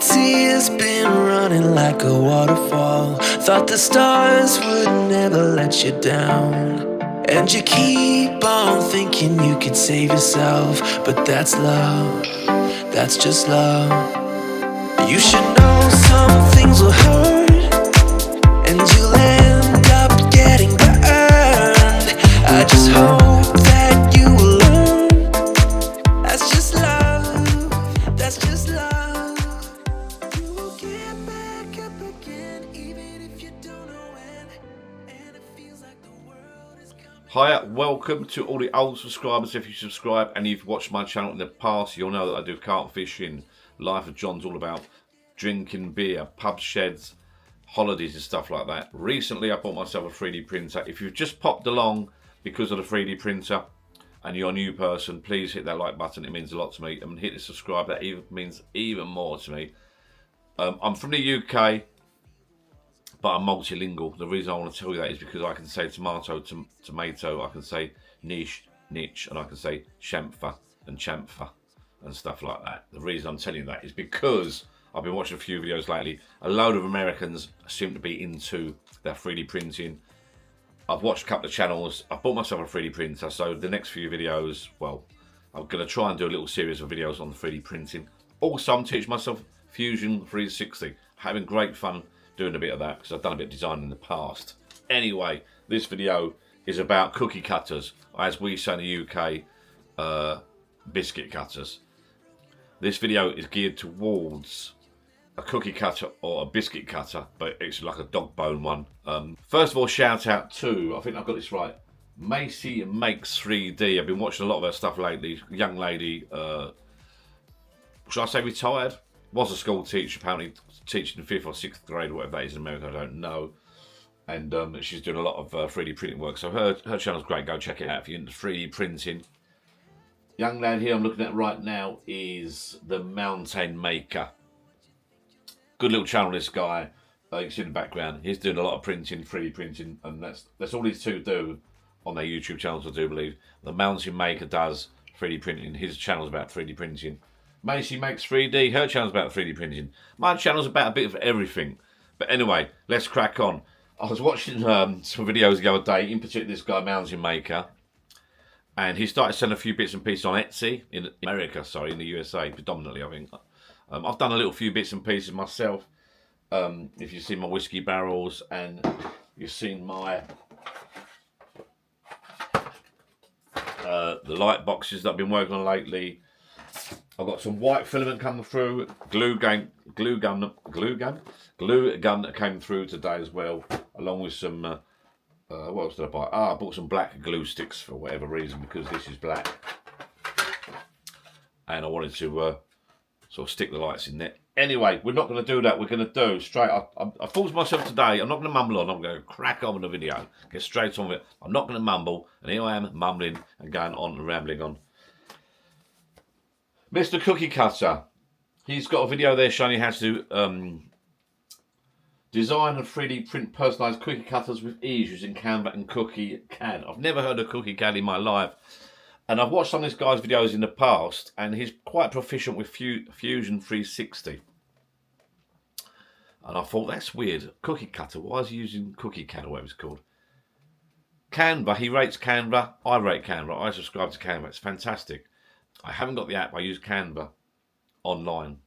tears been running like a waterfall. Thought the stars would never let you down. And you keep on thinking you could save yourself, but that's love, that's just love. You should know some things will hurt, and you'll end up getting burned. I just hope that you will learn. That's just love, that's just love. You will get back up again, even if you don't know when. And it feels like the world is coming. Hiya, welcome to all the old subscribers. If you subscribe and you've watched my channel in the past, you'll know that I do carp fishing. Life of John's all about drinking beer, pub sheds, holidays and stuff like that. Recently I bought myself a 3D printer. If you've just popped along because of the 3D printer and you're a new person, please hit that like button. It means a lot to me. And hit the subscribe, that means even more to me. I'm from the UK, but I'm multilingual. The reason I want to tell you that is because I can say tomato, tomato, I can say niche, and I can say chamfer and chamfer and stuff like that. The reason I'm telling you that is because I've been watching a few videos lately. A load of Americans seem to be into their 3D printing. I've watched a couple of channels. I've bought myself a 3D printer, so the next few videos, well, I'm going to try and do a little series of videos on the 3D printing. Also, I'm teaching myself Fusion 360. Having great fun doing a bit of that because I've done a bit of design in the past. Anyway, this video is about cookie cutters, as we say in the UK, biscuit cutters. This video is geared towards a cookie cutter or a biscuit cutter, but it's like a dog bone one. First of all, shout out to, I think I've got this right, Macy Makes 3D. I've been watching a lot of her stuff lately. Young lady, should I say retired? Was a school teacher, apparently teaching in 5th or 6th grade or whatever that is in America, I don't know. And she's doing a lot of 3D printing work, so her channel's great. Go check it out if you're into 3D printing. Young lad here I'm looking at right now is the Mountain Maker. Good little channel, this guy. You can see in the background. He's doing a lot of printing, 3D printing, and that's all these two do on their YouTube channels, I do believe. The Mountain Maker does 3D printing. His channel's about 3D printing. Macy Makes 3D. Her channel's about 3D printing. My channel's about a bit of everything. But anyway, let's crack on. I was watching some videos the other day, in particular this guy, Mountain Maker. And he started selling a few bits and pieces on Etsy, in America, sorry, in the USA, predominantly, I think. I've done a little few bits and pieces myself. If you've seen my whiskey barrels and you've seen my the light boxes that I've been working on lately. I've got some white filament coming through, glue gun that came through today as well, along with some. What else did I buy? I bought some black glue sticks for whatever reason, because this is black. And I wanted to sort of stick the lights in there. Anyway, we're not going to do that. We're going to do straight up. I thought to myself today, I'm not going to mumble on. I'm going to crack on with the video. Get straight on with it. I'm not going to mumble. And here I am mumbling and going on and rambling on. Mr. Cookie Cutter. He's got a video there showing you how to do design and 3D print personalised cookie cutters with ease using Canva and Cookie CAD. I've never heard of Cookie CAD in my life. And I've watched some of this guy's videos in the past, and he's quite proficient with Fusion 360. And I thought, that's weird. Cookie Cutter, why is he using Cookie CAD or whatever it's called? Canva, he rates Canva. I rate Canva. I subscribe to Canva. It's fantastic. I haven't got the app. I use Canva online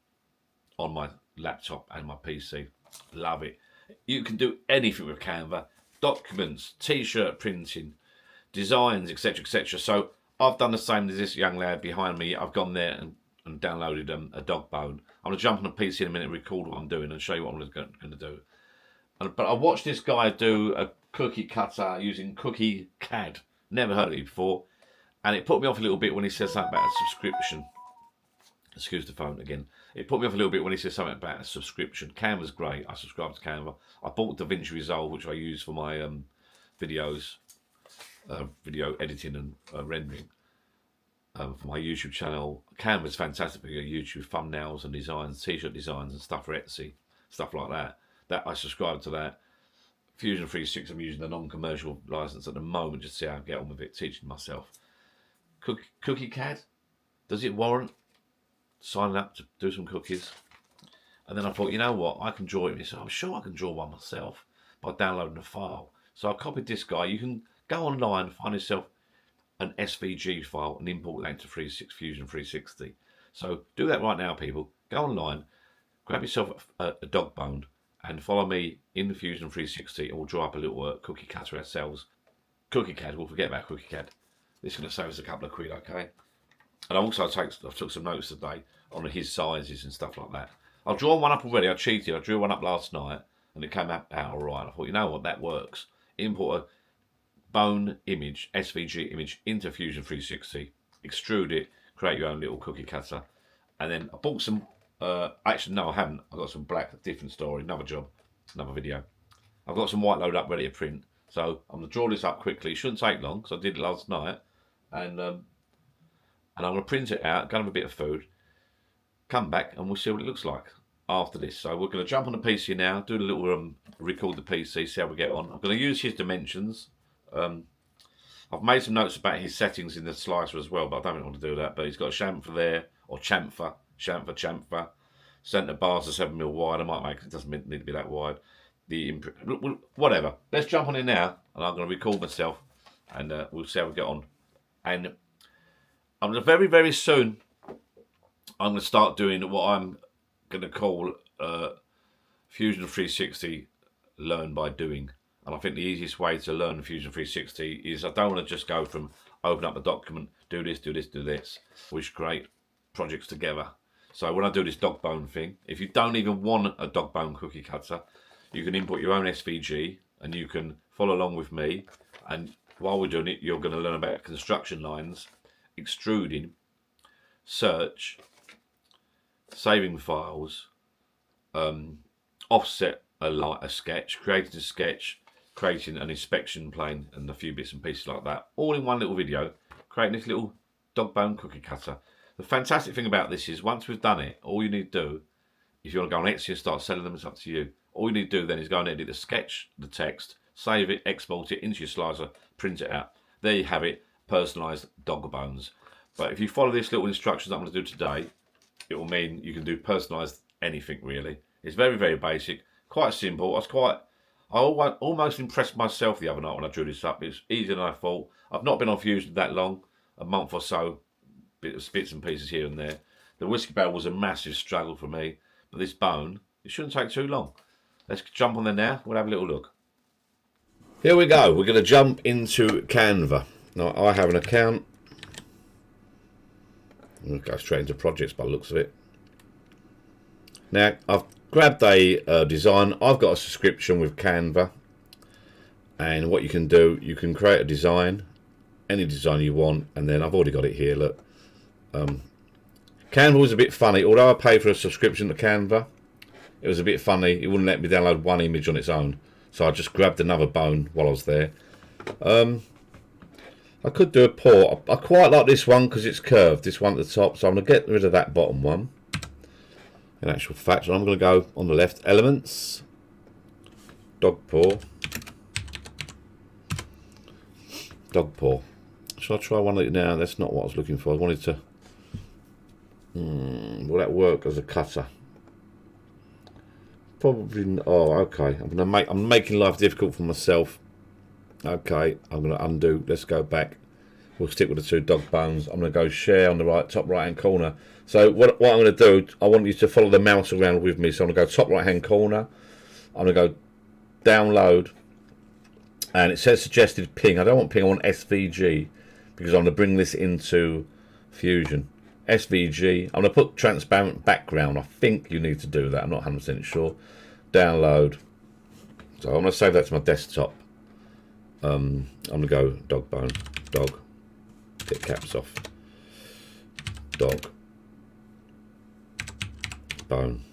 on my laptop and my PC. Love it. You can do anything with Canva. Documents, t-shirt printing, designs, etc, etc. So I've done the same as this young lad behind me. I've gone there and downloaded a dog bone. I'm going to jump on a PC in a minute, record what I'm doing and show you what I'm going to do. But I watched this guy do a cookie cutter using Cookie CAD. Never heard of it before. And it put me off a little bit when he said something about a subscription. Excuse the phone again. It put me off a little bit when he said something about a subscription. Canva's great. I subscribe to Canva. I bought DaVinci Resolve, which I use for my videos, video editing and rendering for my YouTube channel. Canva's fantastic for your YouTube thumbnails and designs, t-shirt designs and stuff for Etsy, stuff like that. That I subscribe to that. Fusion 360, I'm using a non-commercial license at the moment just to see how I get on with it, teaching myself. Cookie CAD, does it warrant signing up to do some cookies? And then I thought, you know what, I can draw it. So I'm sure I can draw one myself by downloading a file. So I copied this guy. You can go online, find yourself an SVG file and import that into Fusion 360. So do that right now, people. Go online, grab yourself a dog bone, and follow me in the Fusion 360, and we'll draw up a little cookie cutter ourselves. Cookie CAD, we'll forget about Cookie CAD. This is going to save us a couple of quid, okay? And I've took some notes today on his sizes and stuff like that. I've drawn one up already. I cheated. I drew one up last night, and it came out all right. I thought, you know what, that works. Import a bone image, SVG image, into Fusion 360, extrude it, create your own little cookie cutter, and then I bought some. Actually, no, I haven't. I've got some black, different story, another job, another video. I've got some white load up ready to print, so I'm gonna draw this up quickly. It shouldn't take long because I did it last night, and I'm gonna print it out, go have a bit of food, come back, and we'll see what it looks like after this. So we're gonna jump on the PC now, do a little record the PC, see how we get on. I'm gonna use his dimensions. I've made some notes about his settings in the slicer as well, but I don't really want to do that. But he's got a chamfer there, or chamfer. Centre bars are 7mm wide. I might make it doesn't need to be that wide. Whatever. Let's jump on in now, and I'm going to record myself, and we'll see how we get on. And I'm going to very soon. I'm going to start doing what I'm going to call Fusion 360 Learn by Doing. And I think the easiest way to learn Fusion 360 is I don't want to just go from open up a document, do this. We should create projects together. So when I do this dog bone thing, if you don't even want a dog bone cookie cutter, you can import your own SVG and you can follow along with me. And while we're doing it, you're going to learn about construction lines, extruding, search, saving files, offset a sketch, creating a sketch, creating an inspection plane, and a few bits and pieces like that, all in one little video, creating this little dog bone cookie cutter. The fantastic thing about this is once we've done it, all you need to do, if you want to go on Etsy and start selling them, it's up to you. All you need to do then is go and edit the sketch, the text, save it, export it into your slicer, print it out. There you have it, personalised dog bones. But if you follow this little instructions I'm going to do today, it will mean you can do personalised anything really. It's very basic, quite simple. I almost impressed myself the other night when I drew this up. It's easier than I thought. I've not been on Fusion that long, a month or so, bits and pieces here and there. The whiskey barrel was a massive struggle for me, but this bone, it shouldn't take too long. Let's jump on there now, we'll have a little look. Here we go, we're going to jump into Canva. Now I have an account. We'll go straight into projects by the looks of it. Now I've grabbed a design. I've got a subscription with Canva, and what you can do, you can create a design, any design you want, and then I've already got it here, look. Canva was a bit funny. Although I paid for a subscription to Canva, it was a bit funny. It wouldn't let me download one image on its own, so I just grabbed another bone while I was there. I could do a paw. I quite like this one because it's curved, this one at the top, so I'm going to get rid of that bottom one. In actual fact, I'm going to go on the left, elements, dog paw. Shall I try one of it now? That's not what I was looking for. I wanted to. Will that work as a cutter? Probably. Oh, okay. I'm making life difficult for myself. Okay, I'm going to undo. Let's go back. We'll stick with the two dog bones. I'm going to go share on the top right hand corner. So what I'm going to do, I want you to follow the mouse around with me. So I'm going to go top right hand corner. I'm going to go download, and it says suggested ping. I don't want ping. I want SVG because I'm going to bring this into Fusion. SVG. I'm going to put transparent background. I think you need to do that. I'm not 100% sure. Download. So I'm going to save that to my desktop. I'm going to go dog bone. Dog. Get caps off. Dog. Bone.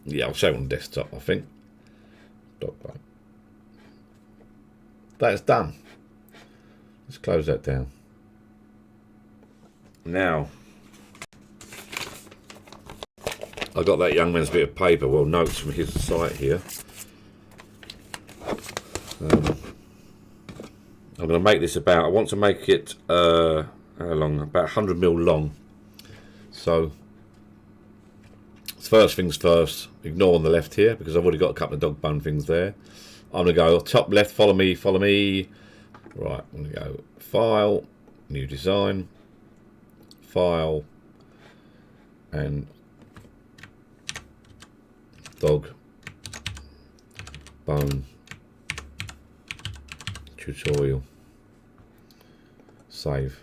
Yeah, I'll save it on the desktop, I think. Dog bone. That's done. Let's close that down. Now, I got that young man's bit of paper, well, notes from his site here. I'm going to make this I want to make it, how long? About 100mm long. So, First things first, ignore on the left here because I've already got a couple of dog bone things there. I'm going to go top left, follow me. Right, I'm going to go File, New Design, File, and Dog Bone Tutorial. Save.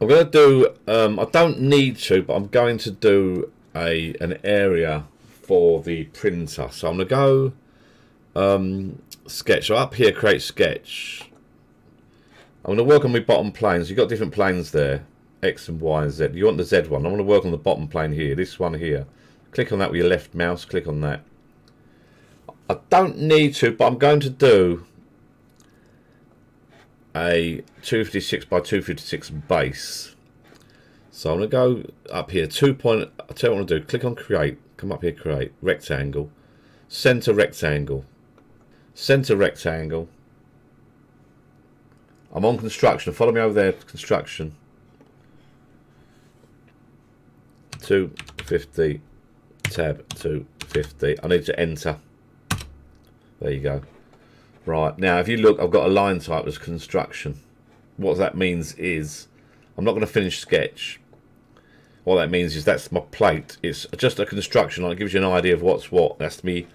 I'm going to do, I don't need to, but I'm going to do an area for the printer. So I'm going to go sketch. So up here, create sketch. I'm going to work on my bottom planes. You've got different planes there, X and Y and Z. You want the Z one. I want to work on the bottom plane here, this one here. Click on that with your left mouse, click on that. I don't need to, but I'm going to do a 256 by 256 base. So I'm going to go up here, I'll tell you what I want to do. Click on create, come up here, create, rectangle, center rectangle, center rectangle. I'm on construction, follow me over there, construction. 250, tab 250. I need to enter. There you go. Right, now if you look, I've got a line type as construction. What that means is I'm not going to finish sketch. What that means is that's my plate. It's just a construction line. It gives you an idea of what's what. That's me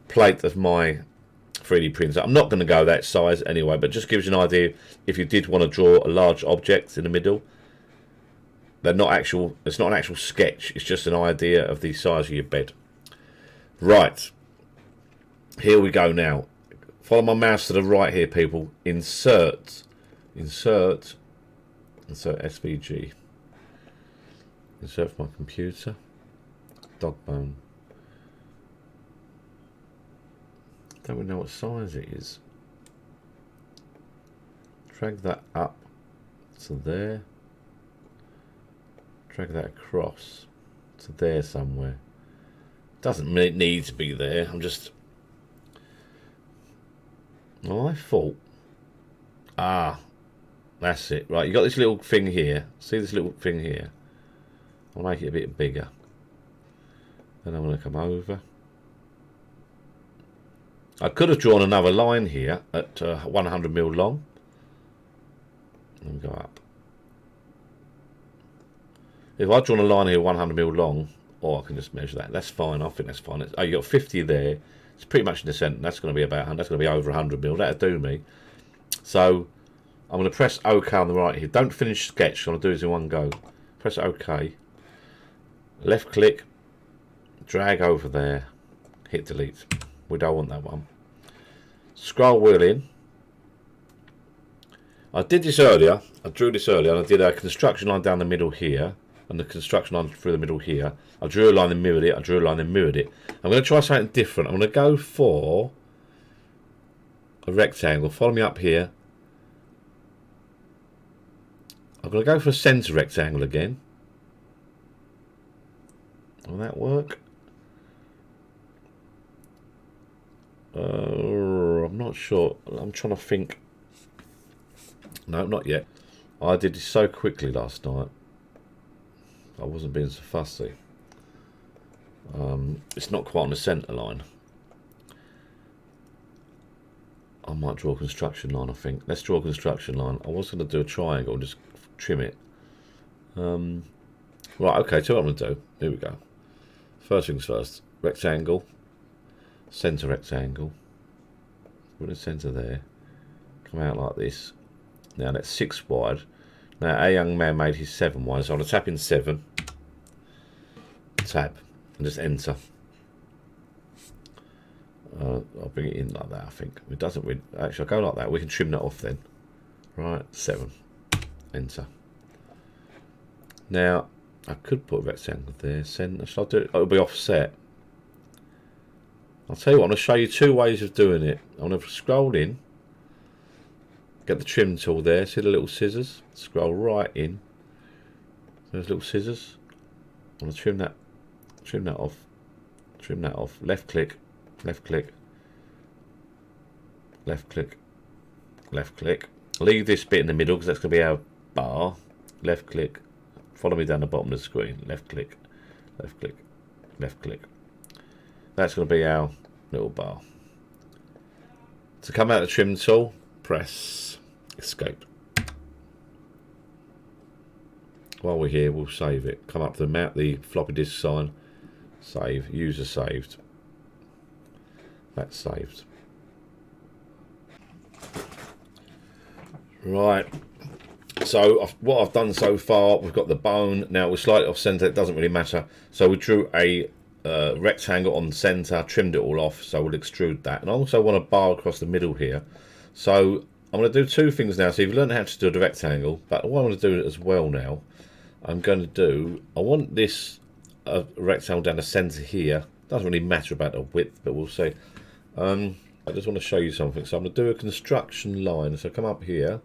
plate of my 3D printer. I'm not going to go that size anyway, but just gives you an idea if you did want to draw a large object in the middle. They're not actual. It's not an actual sketch. It's just an idea of the size of your bed. Right. Here we go now. Follow my mouse to the right here, people. Insert SVG. Insert for my computer. Dog bone. Don't we know what size it is? Drag that up to there. Drag that across to there somewhere. Doesn't need to be there. I'm just. Oh, I thought. Ah, that's it. Right, you got this little thing here. See this little thing here? I'll make it a bit bigger. Then I'm going to come over. I could have drawn another line here at 100mm long. And go up. If I've drawn a line here 100mm long, or I can just measure that. That's fine. I think that's fine. Oh, you got 50 there. It's pretty much in the centre. That's going to be about. That's going to be over 100mm. That'll do me. So I'm going to press OK on the right here. Don't finish sketch. I'm going to do this in one go. Press OK. Left click. Drag over there. Hit delete. We don't want that one. Scroll wheel in. I did this earlier. I drew this earlier. And I did a construction line down the middle here. And the construction line through the middle here. I drew a line and mirrored it. I drew a line and mirrored it. I'm going to try something different. I'm going to go for a rectangle. Follow me up here. I'm going to go for a centre rectangle again. Will that work? I'm not sure. I'm trying to think. No, not yet. I did this so quickly last night. I wasn't being so fussy. It's not quite on the centre line. I might draw a construction line, I think. Let's draw a construction line. I was going to do a triangle and just trim it. Right, okay, so what I'm going to do. Here we go. First things first. Rectangle. Centre rectangle. Put a centre there. Come out like this. Now that's 6 wide. Now a young man made his 7 wide, so I'm going to tap in 7. Tab. And just enter. I'll bring it in like that, I think. It doesn't really. Actually, I'll go like that. We can trim that off then. Right, 7. Enter. Now, I could put a rectangle there. Centre. Shall I do it? Oh, it'll be offset. I'll tell you what, I'm going to show you 2 ways of doing it. I'm going to scroll in. Get the trim tool there. See the little scissors? Scroll right in. Those little scissors. I'm going to trim that off. Trim that off. Left click. Left click. Left click. Left click. Leave this bit in the middle because that's going to be our bar. Left click. Follow me down the bottom of the screen. Left click. left click, left click. That's going to be our little bar. To come out of the trim tool, press escape. While we're here, we'll save it. Come up to the floppy disk sign, save, user saved. That's saved. Right. So what I've done so far, we've got the bone. Now we're slightly off centre. It doesn't really matter. So we drew a rectangle on the centre, trimmed it all off. So we'll extrude that. And I also want a bar across the middle here. So I'm going to do two things now. So you've learned how to do the rectangle, but what I want to do as well now, I'm going to do, I want this rectangle down the centre here. Doesn't really matter about the width, but we'll see. I just want to show you something. So I'm going to do a construction line. So come up here.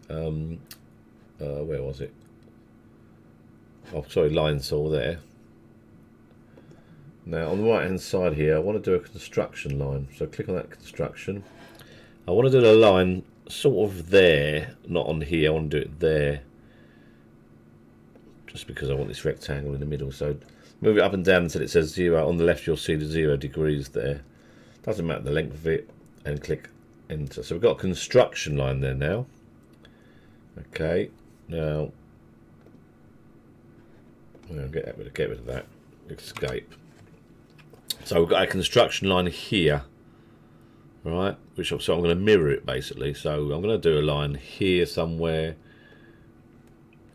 Where was it? Oh, sorry, line saw there. Now on the right hand side here, I want to do a construction line. So click on that construction. I want to do the line sort of there, not on here. I want to do it there. Just because I want this rectangle in the middle. So move it up and down until it says 0. On the left you'll see the 0 degrees there. Doesn't matter the length of it. And click enter. So we've got a construction line there now. Okay, now I'll get rid of that. Escape. So we've got a construction line here, right? So I'm going to mirror it basically. So I'm going to do a line here somewhere.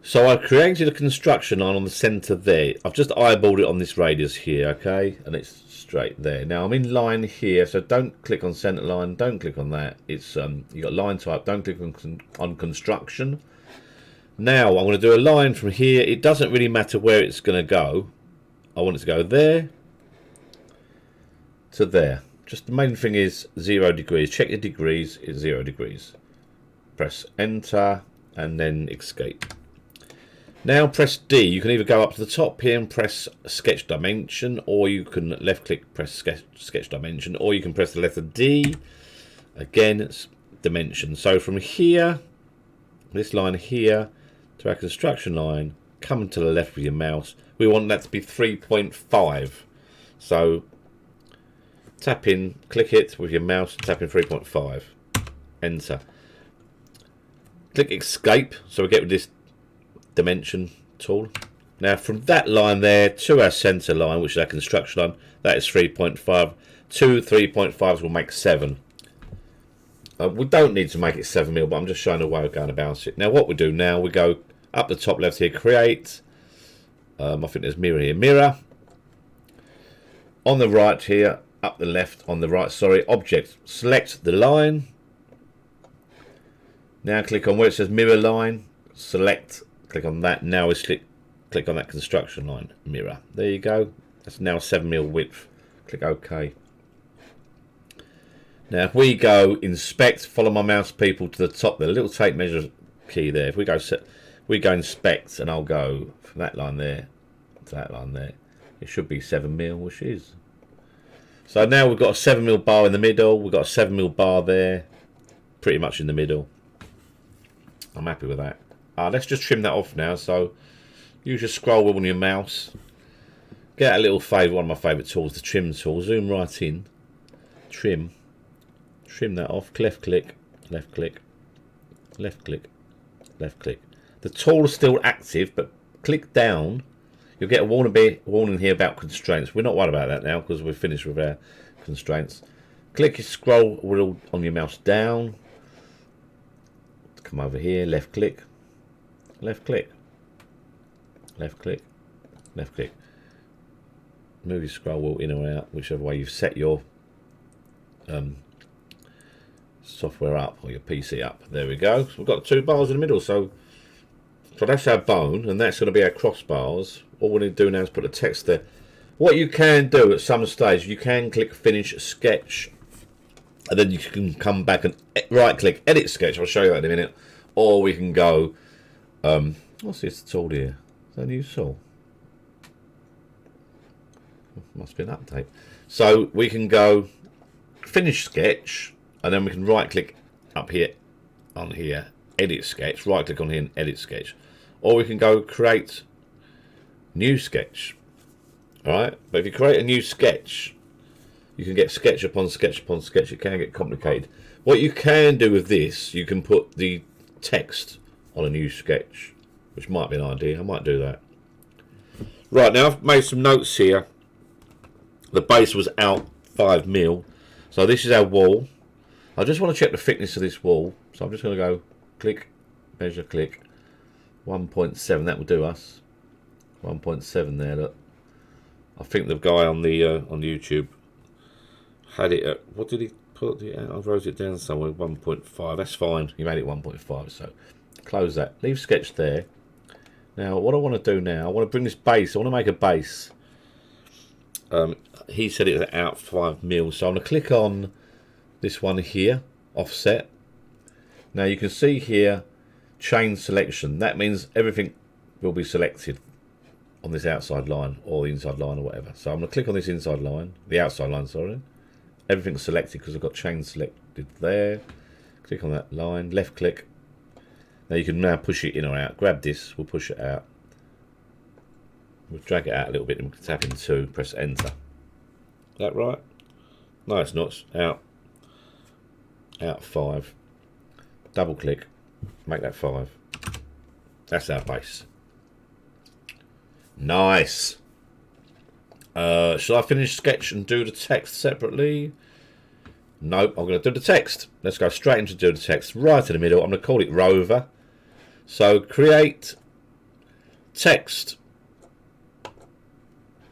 So I created a construction line on the centre there. I've just eyeballed it on this radius here, okay, and it's straight there. Now I'm in line here, so don't click on centre line. Don't click on that. It's you got line type. Don't click on construction. Now I'm going to do a line from here. It doesn't really matter where it's going to go. I want it to go there to there. Just the main thing is 0 degrees. Check your degrees. It's 0 degrees. Press enter and then escape. Now press D. You can either go up to the top here and press sketch dimension, or you can left click, press sketch dimension, or you can press the letter D. Again, it's dimension. So from here, this line here, to our construction line, come to the left with your mouse. We want that to be 3.5. So tap in, click it with your mouse, tap in 3.5. Enter. Click escape, so we get with this dimension tool. Now from that line there to our centre line, which is our construction line, that is 3.5. 2 3.5s will make 7. We don't need to make it 7 mil, but I'm just showing a way of going about it. Now what we do now, we go up the top left here, create. I think there's mirror here, mirror. On the right here, up the left, on the right, sorry, object. Select the line. Now click on where it says mirror line. Select. Click on that. Now we click on that construction line. Mirror. There you go. That's now 7 mil width. Click OK. Now if we go inspect, follow my mouse people to the top, the little tape measure key there. If we go inspect, and I'll go from that line there to that line there. It should be 7 mil, which is. So now we've got a 7 mil bar in the middle. We've got a 7 mil bar there, pretty much in the middle. I'm happy with that. Let's just trim that off now. So use your scroll wheel on your mouse. Get a little one of my favourite tools, the trim tool. Zoom right in. Trim that off. Left click, left click, left click, left click. The tool is still active, but click down. You'll get a warning here about constraints. We're not worried about that now because we're finished with our constraints. Click your scroll wheel on your mouse down. Come over here, left click, left click, left click, left click. Move your scroll wheel in or out, whichever way you've set your software up or your PC up. There we go. So we've got 2 bars in the middle. So that's our bone, and that's going to be our crossbars. All we need to do now is put the text there. What you can do at some stage, you can click Finish Sketch, and then you can come back and right-click Edit Sketch. I'll show you that in a minute. Or we can go. What's this tool here? Is that a new tool? Must be an update. So we can go Finish Sketch, and then we can right-click up here, on here, Edit Sketch. Right-click on here and Edit Sketch. Or we can go Create New Sketch. Alright, but if you create a new sketch, you can get sketch upon sketch upon sketch. It can get complicated. What you can do with this, you can put the text on a new sketch, which might be an idea. I might do that. Right, now I've made some notes here. The base was out 5mm. So this is our wall. I just want to check the thickness of this wall. So I'm just going to go click, measure, click. 1.7, that will do us. 1.7 there, look. I think the guy on the on YouTube had it at, what did he put it at? I wrote it down somewhere, 1.5. That's fine. He made it 1.5, so close that. Leave sketch there. Now, what I want to do now, I want to bring this base. I want to make a base. He said it was out 5mm, so I'm going to click on this one here, offset. Now you can see here, chain selection. That means everything will be selected on this outside line or the inside line or whatever. So I'm going to click on this inside line, the outside line, sorry. Everything's selected because I've got chain selected there. Click on that line, left click. Now you can now push it in or out. Grab this, we'll push it out. We'll drag it out a little bit and tap in 2, press enter. Is that right? No, it's not. Out. Out 5. Double click, make that 5. That's our base. Nice. Shall I finish sketch and do the text separately? Nope, I'm going to do the text. Let's go straight into do the text. Right in the middle, I'm going to call it Rover. So create text.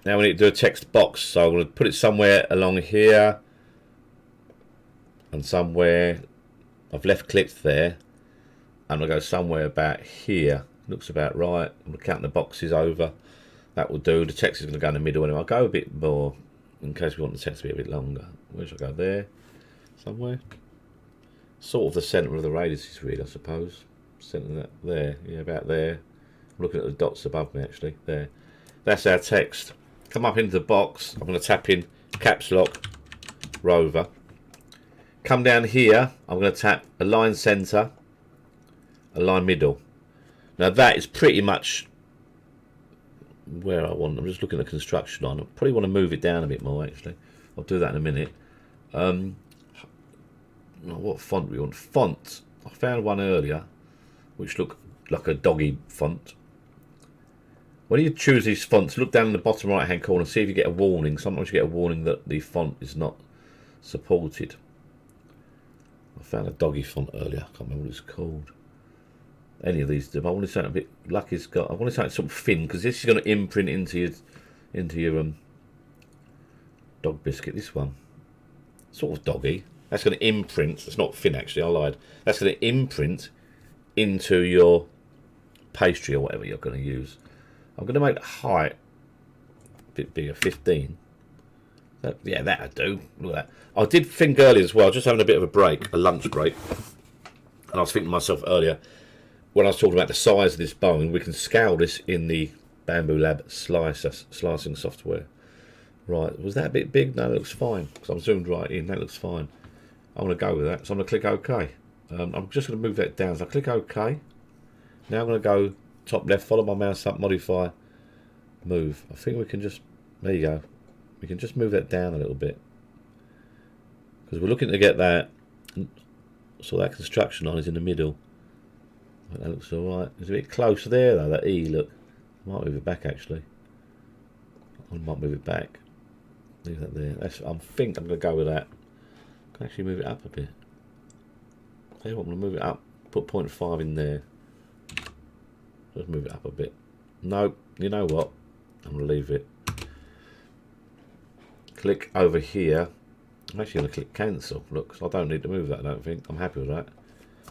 Now we need to do a text box. So I'm going to put it somewhere along here. And somewhere, I've left clicked there. I'm going to go somewhere about here. Looks about right. I'm going to count the boxes over. That will do. The text is going to go in the middle anyway. I'll go a bit more in case we want the text to be a bit longer. Where should I go? There. Somewhere. Sort of the centre of the radius is really, I suppose. Centre that there. Yeah, about there. I'm looking at the dots above me actually. There. That's our text. Come up into the box. I'm going to tap in caps lock Rover. Come down here. I'm going to tap align centre, align middle. Now that is pretty much where I want. I'm just looking at the construction line. I probably want to move it down a bit more actually. I'll do that in a minute. What font we want? Font. I found one earlier which looked like a doggy font. When you choose these fonts, look down in the bottom right hand corner, see if you get a warning. Sometimes you get a warning that the font is not supported. I found a doggy font earlier. I can't remember what it's called. Any of these do. I wanted something a bit. Lucky's got. I wanted something sort of thin because this is going to imprint into your dog biscuit. This one, sort of doggy. That's going to imprint. It's not thin actually. I lied. That's going to imprint into your pastry or whatever you're going to use. I'm going to make the height a bit bigger, 15. Yeah, that'll do. Look at that. I did think earlier as well, just having a bit of a break, a lunch break. And I was thinking to myself earlier, when I was talking about the size of this bone, we can scale this in the Bambu Lab slicing software. Right, was that a bit big? No, it looks fine. Because I'm zoomed right in, that looks fine. I'm going to go with that, so I'm going to click OK. I'm just going to move that down. So I click OK. Now I'm going to go top left, follow my mouse up, modify, move. I think we can just, there you go. We can just move that down a little bit. Because we're looking to get that, so that construction line is in the middle. That looks alright. It's a bit close there though, that E, look. I might move it back actually. I might move it back. Leave that there. I think I'm going to go with that. I can actually move it up a bit. Tell you what, I'm going to move it up. Put 0.5 in there. Just move it up a bit. No, you know what? I'm going to leave it. Click over here. I'm actually going to click cancel. Look, so I don't need to move that, I don't think. I'm happy with that.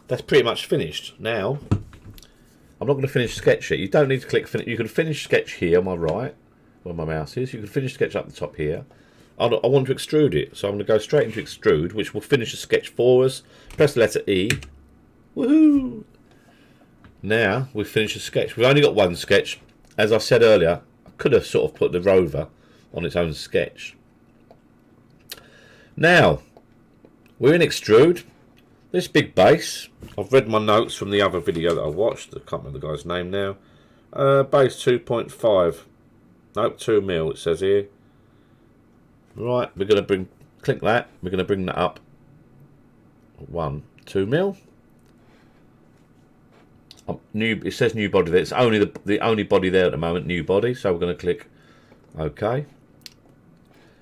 That's pretty much finished. Now, I'm not going to finish sketch yet. You don't need to click finish. You can finish sketch here on my right, where my mouse is. You can finish sketch up the top here. I want to extrude it, so I'm going to go straight into extrude, which will finish the sketch for us. Press the letter E. Woohoo! Now we've finished the sketch. We've only got one sketch. As I said earlier, I could have sort of put the rover on its own sketch. Now, we're in extrude. This big base, I've read my notes from the other video that I watched. I can't remember the guy's name now. Base 2.5. Nope, 2 mil it says here. Right, we're going to click that. We're going to bring that up 2 mil. It says new body there. It's only the only body there at the moment, new body. So we're going to click OK.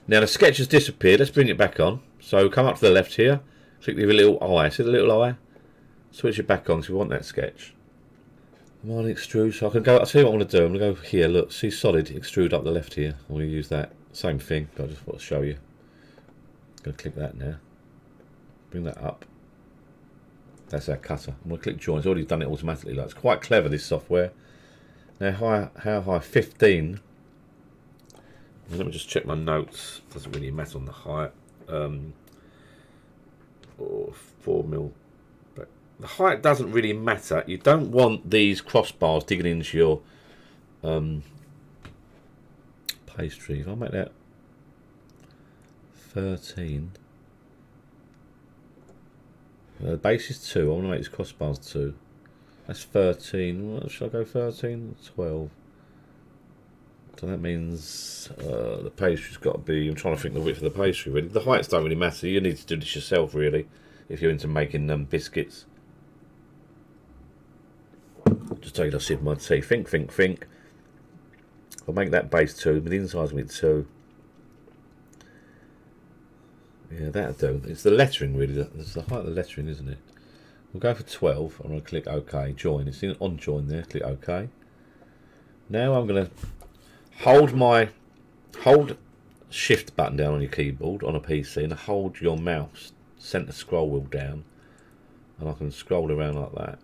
Now the sketch has disappeared. Let's bring it back on. So come up to the left here. Click the little eye. See the little eye? Switch it back on because we want that sketch. I'm on extrude. So I can go. I'll tell you what I'm going to do. I'm going to go here. Look, see solid. Extrude up the left here. I'm going to use that. Same thing. I just want to show you. I'm going to click that now. Bring that up. That's our cutter. I'm going to click join. It's already done it automatically. Like, it's quite clever, this software. Now, how high? 15. Let me just check my notes. Doesn't really matter on the height. 4 mil. But the height doesn't really matter. You don't want these crossbars digging into your pastry. If I make that 13. The base is 2. I want to make these crossbars 2. That's 13. What should I go 13? 12. So that means the pastry's got to be... I'm trying to think the width of the pastry, really. The heights don't really matter. You need to do this yourself, really, if you're into making biscuits. Just take a sip of my tea. Think. I'll make that base 2. But the inside's going to be 2. Yeah, that'll do. It's the lettering, really. It's the height of the lettering, isn't it? We'll go for 12. I'm going to click OK. Join. It's on join there. Click OK. Now I'm going to hold shift button down on your keyboard on a PC and hold your mouse center scroll wheel down, and I can scroll around like that.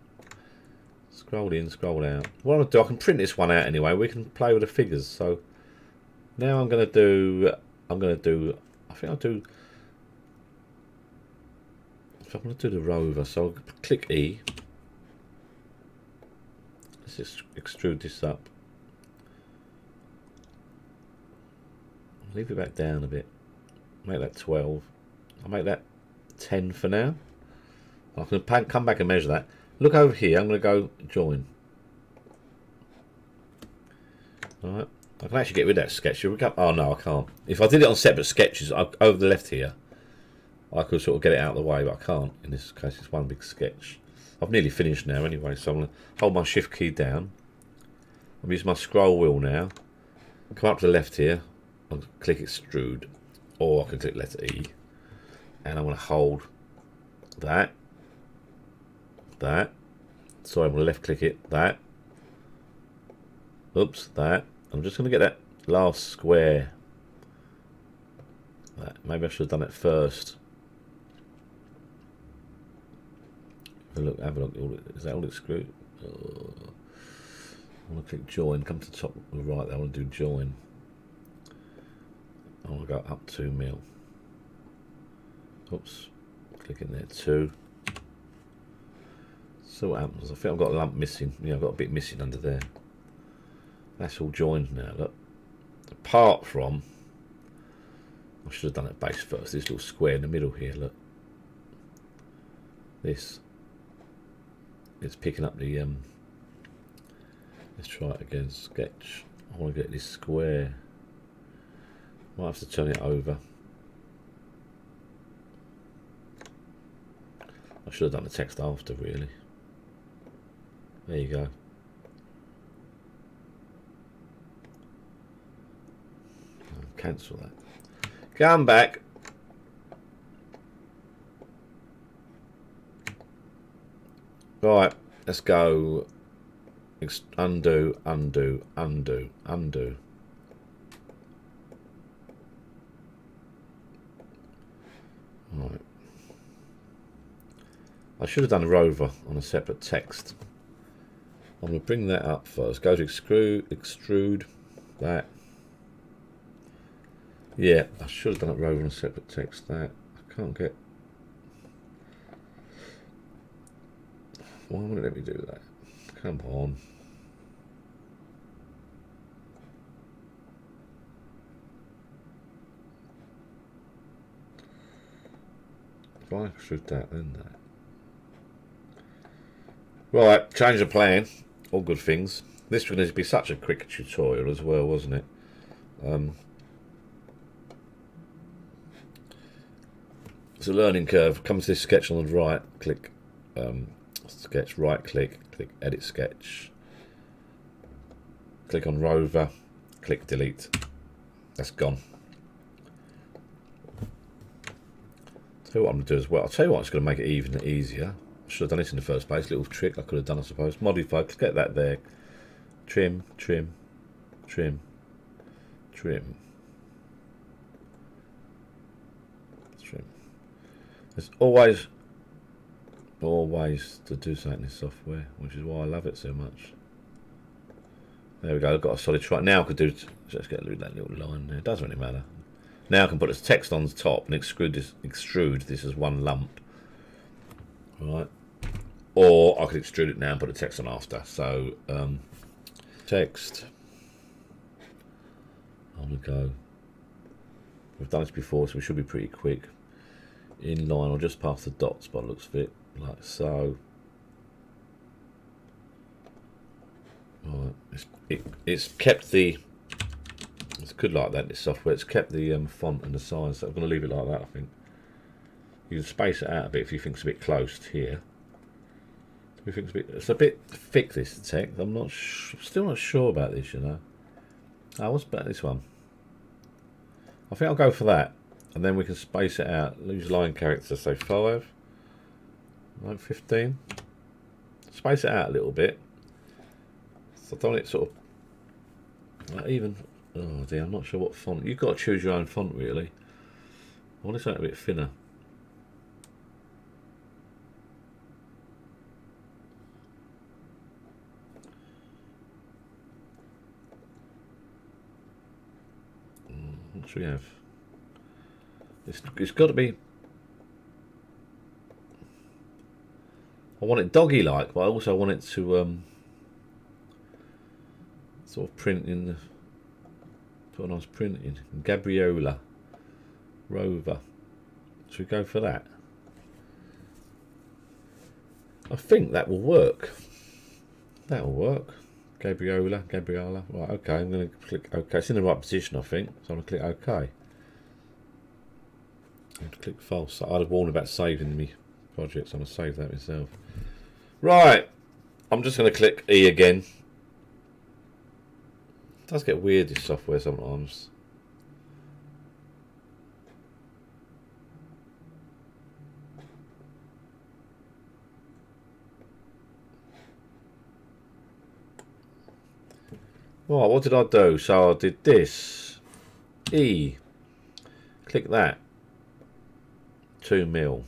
Scroll in, scroll out. What I'm going to do, I can print this one out anyway. We can play with the figures. So now I'm going to do. I think I'll do. I'm going to do the rover. So I'll click E. Let's just extrude this up. Leave it back down a bit. Make that 12. I'll make that 10 for now. I can come back and measure that. Look over here. I'm going to go join. Alright. I can actually get rid of that sketch. Oh no, I can't. If I did it on separate sketches over the left here, I could sort of get it out of the way, but I can't. In this case, it's one big sketch. I've nearly finished now anyway, so I'm going to hold my shift key down. I'm using my scroll wheel now. Come up to the left here. I'll click extrude, or I can click letter E, and I'm going to hold that. Sorry, I'm going to left click it. That. Oops, that. I'm just going to get that last square. Maybe I should have done it first. Have a look. Is that all extruded? I want to click join. Come to the top right there. I want to do join. I want to go up 2 mil. Oops. Click in there. 2. So what happens? I think I've got a lump missing. Yeah, I've got a bit missing under there. That's all joined now. Look. Apart from, I should have done it base first. This little square in the middle here. Look. This. It's picking up the. Let's try it again. Sketch. I want to get this square. Might have to turn it over. I should have done the text after, really. There you go. I'll cancel that. Come back. Right, let's go. Undo. Right. I should have done a rover on a separate text. I'm going to bring that up first. Go to extrude that. Yeah, I should have done a rover on a separate text. That I can't get. Why won't it let me do that? Come on. If I extrude that, then that. Right, change the plan. All good things. This was going to be such a quick tutorial as well, wasn't it? It's a learning curve. Come to this sketch on the right, click sketch, right click edit sketch, click on Rover, click delete. That's gone. Tell you what I'm going to do as well. I'll tell you what, it's going to make it even easier. I should have done this in the first place. Little trick I could have done, I suppose. Modify, get that there. Trim, trim, trim, trim. Trim. There's always to do something in this software, which is why I love it so much. There we go, I've got a solid try. Now I could do, let's get rid of that little line there. It doesn't really matter. Now I can put this text on the top and extrude this as one lump. Right. Or I could extrude it now and put the text on after. So, text. On we go. We've done this before, so we should be pretty quick. In line or just past the dots by the looks of it, like so. Right. It's kept the. It's good like that. This software. It's kept the font and the size. So I'm going to leave it like that. I think you can space it out a bit if you think it's a bit close here. It's a bit thick, this text. I'm still not sure about this, you know. What's about this one? I think I'll go for that, and then we can space it out. Lose line character, say 5, like 15. Space it out a little bit. So I don't want it sort of like even. Oh dear, I'm not sure what font. You've got to choose your own font, really. I want it something a bit thinner. What should we have? It's got to be. I want it doggy-like, but I also want it to sort of print in the. Put a nice print in. Gabriola Rover. Should we go for that? I think that will work. That will work. Gabriola. Right, okay, I'm going to click OK. It's in the right position, I think. So I'm going to click OK. I'm going to click false. I'd have warned about saving me project, so I'm going to save that myself. Right. I'm just going to click E again. It does get weird, this software, sometimes. Right, what did I do? So I did this. E. Click that. 2 mil.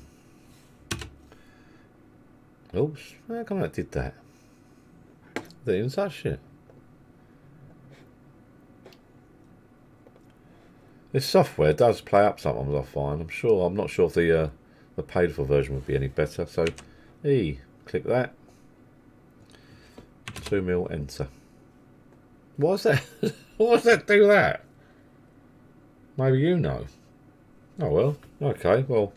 Oops. How come I did that? Didn't even touch it. This software does play up sometimes, I find. I'm not sure if the paid for version would be any better. So E. Click that. 2 mil. Enter. What's that? Why does that do that? Maybe you know. Oh well. Okay. Well,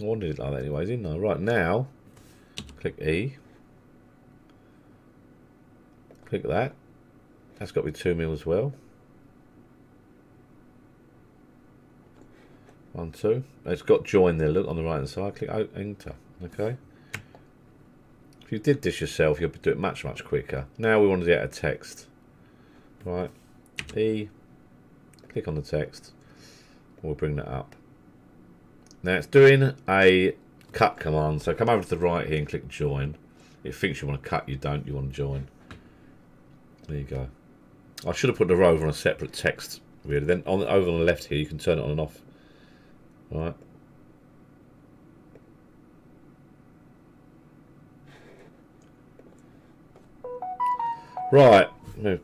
I wanted it like that anyway, didn't I? Right, now, click E. Click that. That's got to be 2 mil as well. 1, 2. It's got join there. Look on the right hand side. Click enter. Okay. If you did this yourself, you'll do it much quicker. Now we want to get a text. Right. E. Click on the text. We'll bring that up. Now it's doing a cut command. So come over to the right here and click join. It thinks you want to cut. You don't. You want to join. There you go. I should have put the rover on a separate text. Really. Then over on the left here, you can turn it on and off. Right. Right,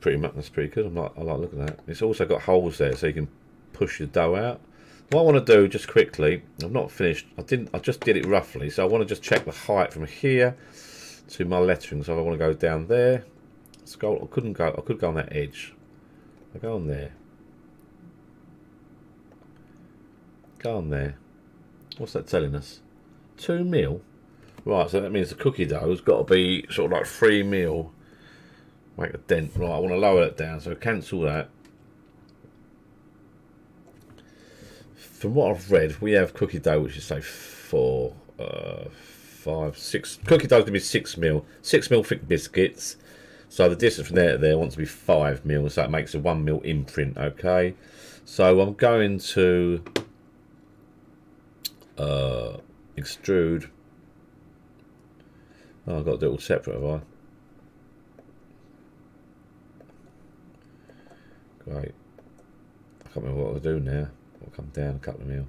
pretty much that's pretty good. I like looking at that. It's also got holes there, so you can push the dough out. What I want to do, just quickly, I'm not finished. I just did it roughly, so I want to just check the height from here to my lettering. So I want to go down there. Scroll. I could go on that edge. I go on there. Go on there. What's that telling us? 2 mil. Right, so that means the cookie dough has got to be sort of like 3 mil. Make a dent. Right, I want to lower it down, so cancel that. From what I've read, we have cookie dough, which is say 4, 5, 6. Cookie dough's gonna be 6mm, 6mm thick biscuits. So the distance from there to there wants to be 5mm, so that makes a 1mm imprint. Okay, so I'm going to extrude. Oh, I've got to do it all separate, have I? Great. I can't remember what I'll do now. I'll come down a couple of mil.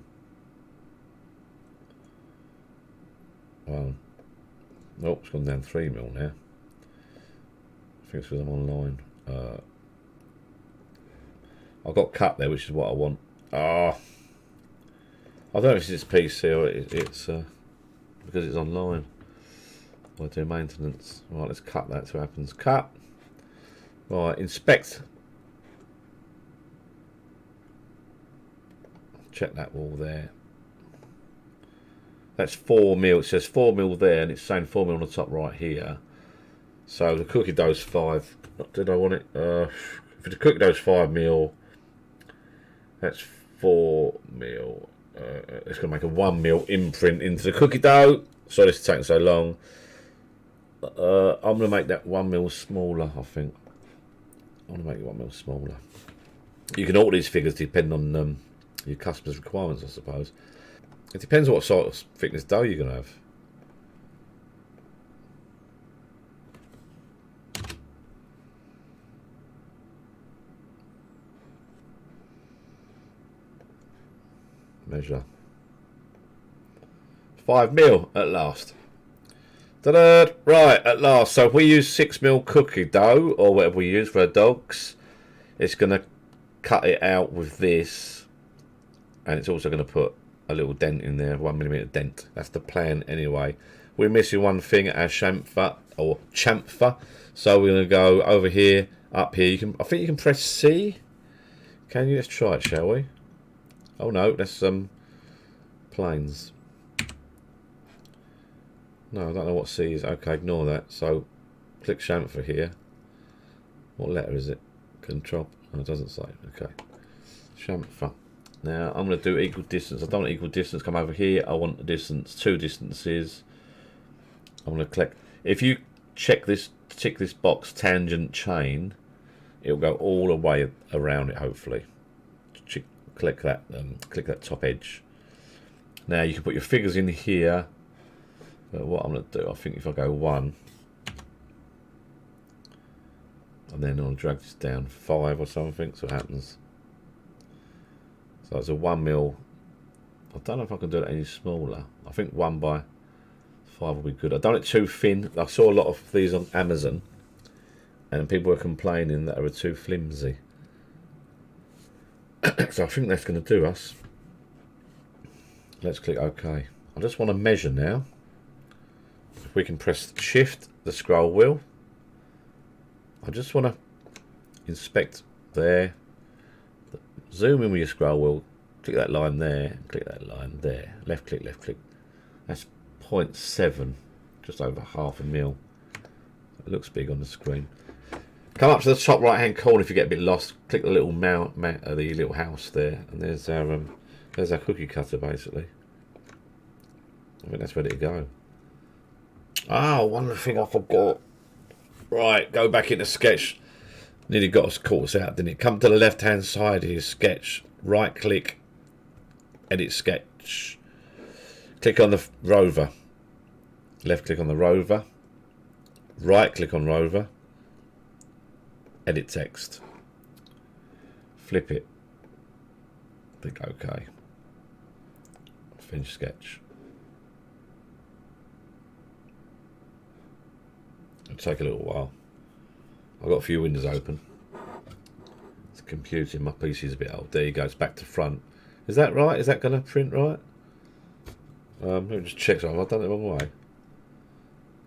Well, nope, it's gone down 3mm now. I think it's because I'm online. I've got cut there, which is what I want. I don't know if it's PC or it's because it's online. I do maintenance. Right, let's cut that so it happens. Cut. Right, inspect. Check that wall there. That's 4mm. It says 4mm there, and it's saying 4mm on the top right here. So the cookie dough's 5. Did I want it? If the cookie dough's 5mm, that's 4mm. It's going to make a 1mm imprint into the cookie dough. Sorry this is taking so long. I'm going to make that 1mm smaller, I think. I want to make it 1mm smaller. You can alter these figures depending on your customer's requirements, I suppose. It depends what sort of thickness dough you're going to have. Measure. 5mm at last. Ta-da! Right, at last. So if we use 6mm cookie dough, or whatever we use for our dogs, it's going to cut it out with this. And it's also going to put a little dent in there, 1mm dent. That's the plan anyway. We're missing one thing, our chamfer, or chamfer. So we're going to go over here, up here. I think you can press C. Can you? Let's try it, shall we? Oh no, that's planes. No, I don't know what C is. Okay, ignore that. So click chamfer here. What letter is it? Control. No, it doesn't say. Okay. Chamfer. Now I'm going to do equal distance. I don't want equal distance. Come over here. I want the distance. 2 distances. I'm going to click. If you tick this box, tangent chain, it'll go all the way around it. Hopefully. Click that top edge. Now you can put your figures in here. But what I'm going to do, I think if I go 1, and then I'll drag this down 5 or something, so it happens. So it's a 1mm. I don't know if I can do it any smaller. I think 1/5 will be good. I've done it too thin. I saw a lot of these on Amazon, and people were complaining that they were too flimsy. So I think that's going to do us. Let's click OK. I just want to measure now. If we can press Shift, the scroll wheel. I just want to inspect there. Zoom in with your scroll wheel. Click that line there. Click that line there. Left click, left click. That's 0.7. Just over 1/2mm. It looks big on the screen. Come up to the top right hand corner if you get a bit lost. Click the little the little house there, and there's our cookie cutter basically. I think that's ready to go. Oh, one thing I forgot. Right, go back into Sketch. Nearly got us caught us out, didn't it? Come to the left hand side here, Sketch. Right click, edit sketch. Click on the rover. Left click on the rover. Right click on rover. Edit text. Flip it. Click OK. Finish sketch. It'll take a little while. I've got a few windows open. It's computing. My PC is a bit old. There you go. It's back to front. Is that right? Is that going to print right? Let me just check something. I've done it the wrong way.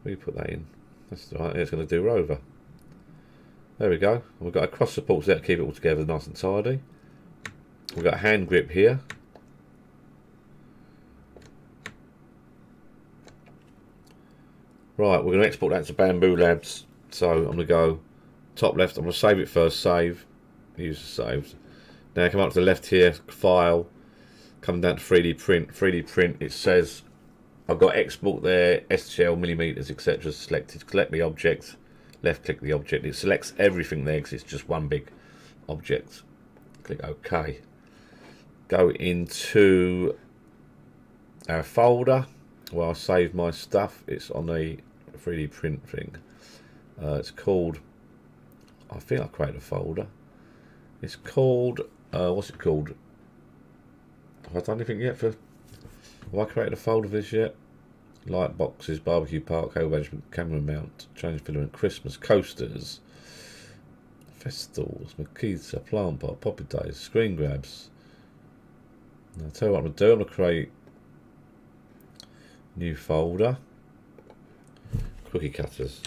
Where you put that in? That's right. It's going to do rover. There we go. We've got a cross supports there to keep it all together nice and tidy. We've got a hand grip here. Right, we're going to export that to Bambu Labs. So I'm going to go top left. I'm going to save it first. Save. Use the saved. Now come up to the left here. File. Come down to 3D print. 3D print. It says I've got export there. STL millimeters etc. Selected. Select the object. Left click the object. It selects everything there because it's just one big object. Click OK. Go into our folder where I save my stuff. It's on the 3D print thing. It's called, I think I created a folder. It's called, what's it called? Have I done anything yet for, have I created a folder for this yet? Light boxes, barbecue park, cable management, camera mount, change filament, Christmas, coasters, festivals, Makita, plant pot, poppy days, screen grabs. I'll tell you what I'm going to do. I'm going to create new folder. Cookie cutters.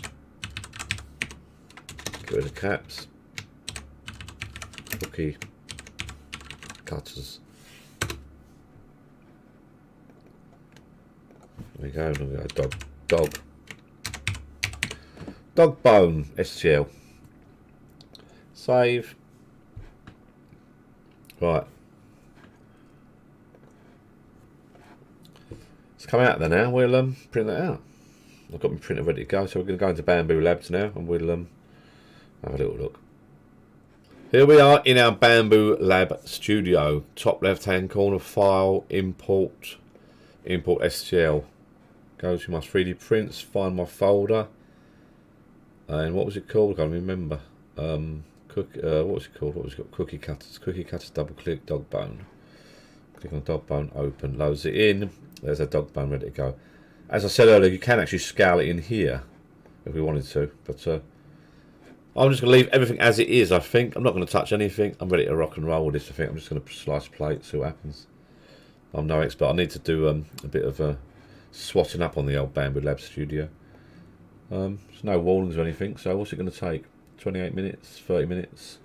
Get rid of caps. Cookie cutters. There we go. There we go. Dog bone. STL. Save. Right. It's come out there now. We'll print that out. I've got my printer ready to go, so we're going to go into Bambu Labs now, and we'll have a little look. Here we are in our Bambu Lab studio. Top left-hand corner, file, import STL. Go to my 3D prints, find my folder, and what was it called? I can't remember. What was it called? What was it called? Cookie cutters. Cookie cutters. Double click. Dog bone. Click on dog bone. Open. Loads it in. There's a dog bone ready to go. As I said earlier, you can actually scale it in here if we wanted to, but I'm just going to leave everything as it is. I think I'm not going to touch anything. I'm ready to rock and roll with this. I think I'm just going to slice a plate, see what happens. I'm no expert. I need to do a bit of swatting up on the old Bambu Lab studio. There's no warnings or anything, so what's it going to take? 28 minutes, 30 minutes.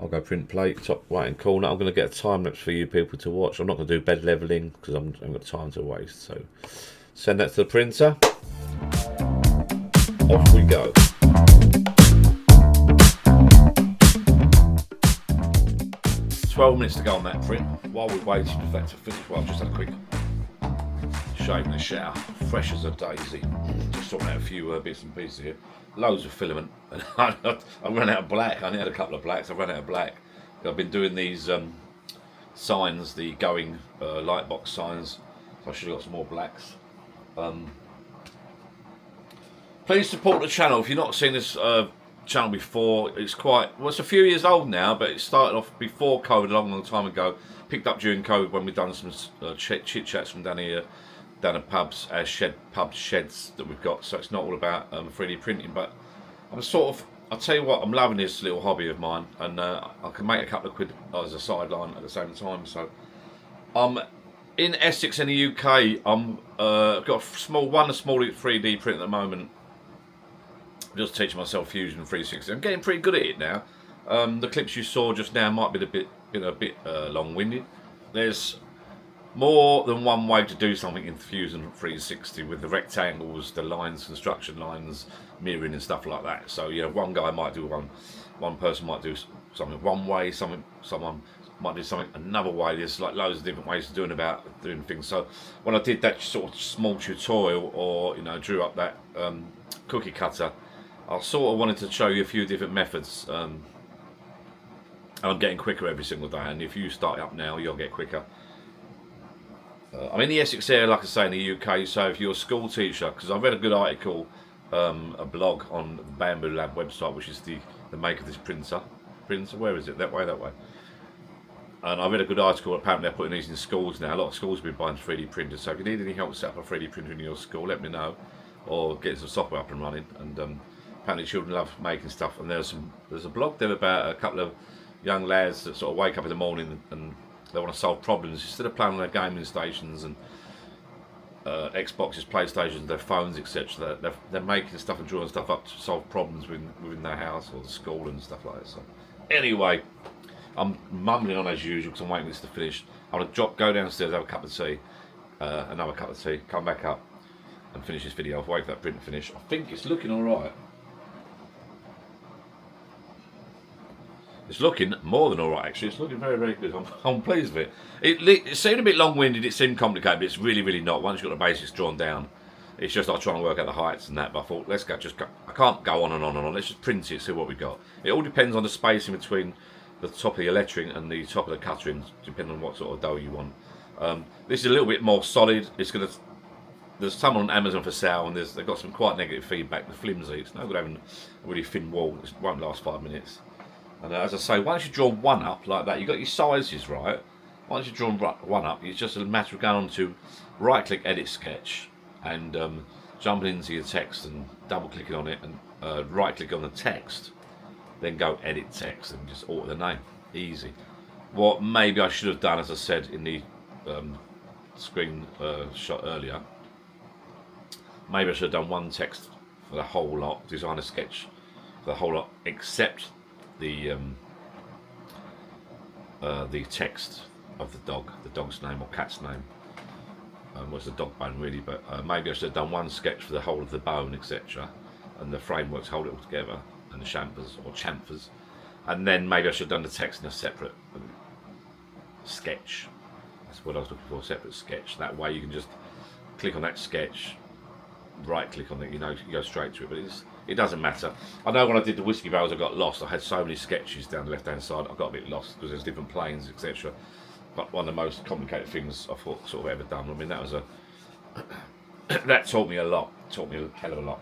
I'll go print plate, top right hand corner. I'm going to get a time lapse for you people to watch. I'm not going to do bed leveling because I haven't got time to waste. So send that to the printer. Off we go. $12 to go on that print. While we're waiting for that to finish, well, I've just had a quick shave and a shower, fresh as a daisy. Just sorting out a few bits and pieces here. Loads of filament. And I ran out of black. I only had a couple of blacks. I ran out of black. I've been doing these signs, the going light box signs. So I should have got some more blacks. Please support the channel. If you've not seen this channel before, it's it's a few years old now, but it started off before COVID, a long time ago. Picked up during COVID when we've done some chit chats from down here, down at pubs, pub sheds that we've got. So it's not all about 3D printing, but I'll tell you what, I'm loving this little hobby of mine, and I can make a couple of quid as a sideline at the same time. So in Essex in the UK, I've got a small 3D print at the moment. I'm just teaching myself Fusion 360. I'm getting pretty good at it now. The clips you saw just now might be a bit long-winded. There's more than one way to do something in Fusion 360 with the rectangles, the lines, construction lines, mirroring and stuff like that. So yeah, one guy might do one person might do something one way, someone might do something another way. There's like loads of different ways of doing things. So when I did that sort of small tutorial, or drew up that cookie cutter, I sort of wanted to show you a few different methods. I'm getting quicker every single day, and if you start up now, you'll get quicker. I'm in the Essex area, like I say, in the UK, so if you're a school teacher, because I read a good article, a blog on the Bambu Lab website, which is the maker of this printer, where is it? That way. And I read a good article, apparently they're putting these in schools now. A lot of schools have been buying 3D printers, so if you need any help to set up a 3D printer in your school, let me know, or get some software up and running. And apparently children love making stuff, and there's a blog there about a couple of young lads that sort of wake up in the morning and they want to solve problems instead of playing on their gaming stations and Xboxes, PlayStations, their phones, etc. They're making stuff and drawing stuff up to solve problems within their house or the school and stuff like that. So anyway, I'm mumbling on as usual because I'm waiting for this to finish. I'm going to go downstairs, have a cup of tea, another cup of tea, come back up and finish this video. I'll wait for that print to finish. I think it's looking alright. It's looking more than alright actually. It's looking very, very good. I'm pleased with it. It seemed a bit long-winded, it seemed complicated, but it's really, really not. Once you've got the basics drawn down, it's just like trying to work out the heights and that, but I thought, let's go, I can't go on and on and on. Let's just print it, see what we got. It all depends on the spacing between the top of your lettering and the top of the cuttering, depending on what sort of dough you want. This is a little bit more solid. There's some on Amazon for sale, and they've got some quite negative feedback. The flimsy, it's no good having a really thin wall. It won't last 5 minutes. And as I say, once you draw one up like that, you've got your sizes right. Once you've drawn one up, it's just a matter of going on to right-click, edit sketch, and jumping into your text and double-clicking on it, and right-click on the text, then go edit text and just alter the name. Easy. What maybe I should have done, as I said in the screen shot earlier, maybe I should have done one text for the whole lot, design a sketch for the whole lot, except the text of the dog's name or cat's name. Was the dog bone really? But maybe I should have done one sketch for the whole of the bone, etc., and the frameworks hold it all together, and the chamfers or chamfers, and then maybe I should have done the text in a separate sketch. That's what I was looking for, a separate sketch. That way you can just click on that sketch, right click on it, you go straight to it. But it doesn't matter. I know when I did the whiskey barrels I got lost. I had so many sketches down the left hand side, I got a bit lost because there's different planes, etc. But one of the most complicated things I thought sort of ever done. I mean, that was that taught me a lot. Taught me a hell of a lot.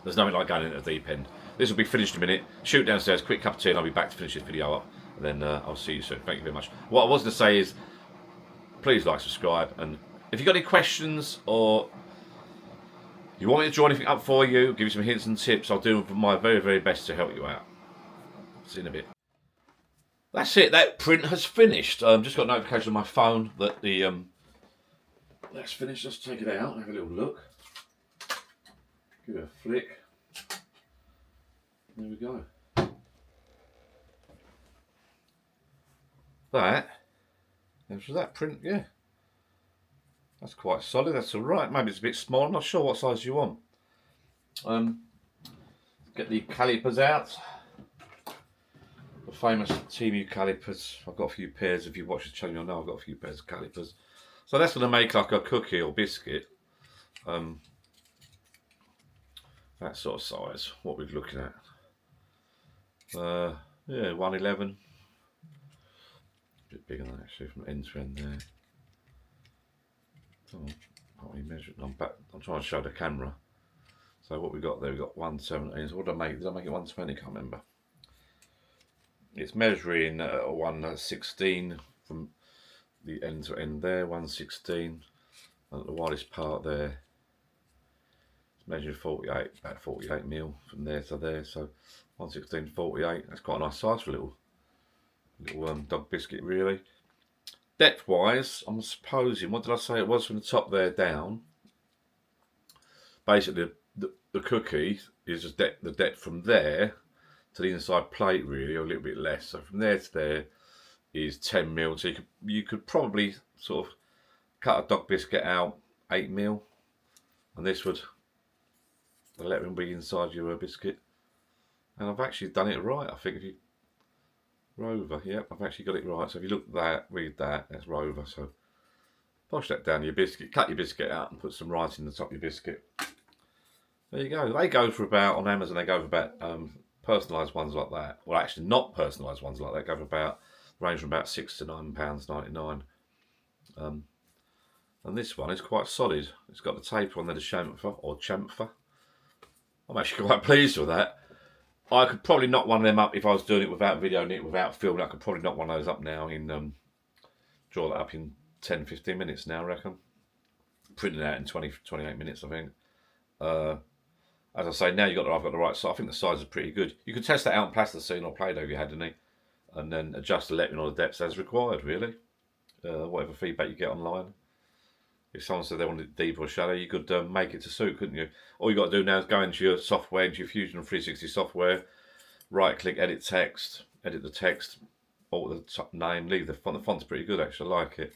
There's nothing like going into the deep end. This will be finished in a minute. Shoot downstairs, quick cup of tea, and I'll be back to finish this video up. And then I'll see you soon. Thank you very much. What I was going to say is, please like, subscribe, and if you've got any questions or you want me to draw anything up for you, give you some hints and tips, I'll do my very, very best to help you out. See you in a bit. That's it. That print has finished. Just got a notification on my phone that the that's finished. Let's take it out and have a little look. Give it a flick. There we go. That print, yeah. That's quite solid. That's all right. Maybe it's a bit small. I'm not sure what size you want. Get the calipers out. The famous Temu calipers. I've got a few pairs. If you watch the channel, you'll know I've got a few pairs of calipers. So that's going to make like a cookie or biscuit. That sort of size. What we're looking at. Yeah, 111. A bit bigger than that actually from end to end there. Oh, can't really measure it. I'm trying to show the camera. So what we got there, we got 117. So what did I make? Did I make it 120? Can't remember. It's measuring 116 from the end to end there, 116. And the widest part there, it's measuring 48, about 48 mil from there to there. So 116, 48. That's quite a nice size for a little dog biscuit, really. Depth wise, I'm supposing, what did I say it was from the top there down? Basically, the cookie is just the depth from there to the inside plate, really, or a little bit less. So from there to there is 10 mil. So you could probably sort of cut a dog biscuit out 8 mil, and this would the lettering be inside your biscuit. And I've actually done it right. I think if you Rover, yep, I've actually got it right. So if you look at that, read that, that's Rover. So push that down your biscuit, cut your biscuit out and put some writing in the top of your biscuit. There you go. They go for about, on Amazon, they go for about personalised ones like that. Well, actually not personalised ones like that. Go for about, range from about £6 to £9.99. And this one is quite solid. It's got the taper on there, the chamfer or chamfer. I'm actually quite pleased with that. I could probably knock one of them up if I was doing it without videoing it, without filming. I could probably knock one of those up now in, draw that up in 10-15 minutes now, I reckon. Print it out in 20-28 minutes, I think. As I say, now I've got the right size. I think the size is pretty good. You could test that out in plasticine or Play-Doh if you had any, and then adjust the lettering or the depths as required, really. Whatever feedback you get online. If someone said they wanted it deep or shallow, you could make it to suit, couldn't you? All you got to do now is go into your software, into your Fusion 360 software, right-click, edit text, edit the text, alter the top name, leave the font. The font's pretty good, actually. I like it.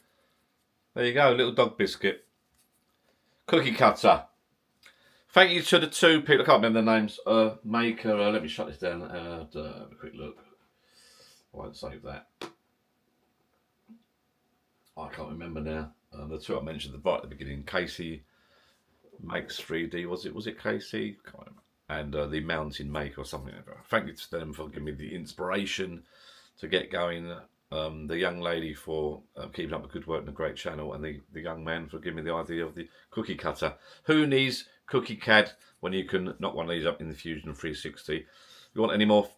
There you go, little dog biscuit. Cookie cutter. Thank you to the two people, I can't remember their names, maker, let me shut this down, have a quick look. won't save that. I can't remember now. The two I mentioned right at the beginning, Casey Makes 3D, was it Casey? Can't remember. And the Mountain Maker or something like that. Thank you to them for giving me the inspiration to get going. The young lady for keeping up the good work and a great channel, and the young man for giving me the idea of the cookie cutter. Who needs Cookie CAD when you can knock one of these up in the Fusion 360? If you want any more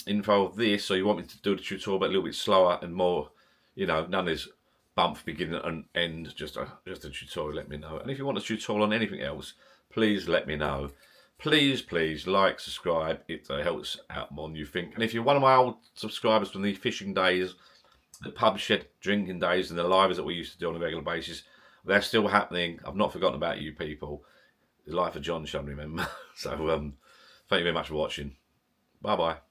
info of this, or you want me to do the tutorial but a little bit slower and more, none of this bump beginning and end, just a tutorial, let me know. And if you want a tutorial on anything else, please let me know. Please like, subscribe. It helps out more than you think. And if you're one of my old subscribers from the fishing days, the pub shed drinking days, and the lives that we used to do on a regular basis, they're still happening. I've not forgotten about you people. The life of John, shall remember. So thank you very much for watching. Bye bye.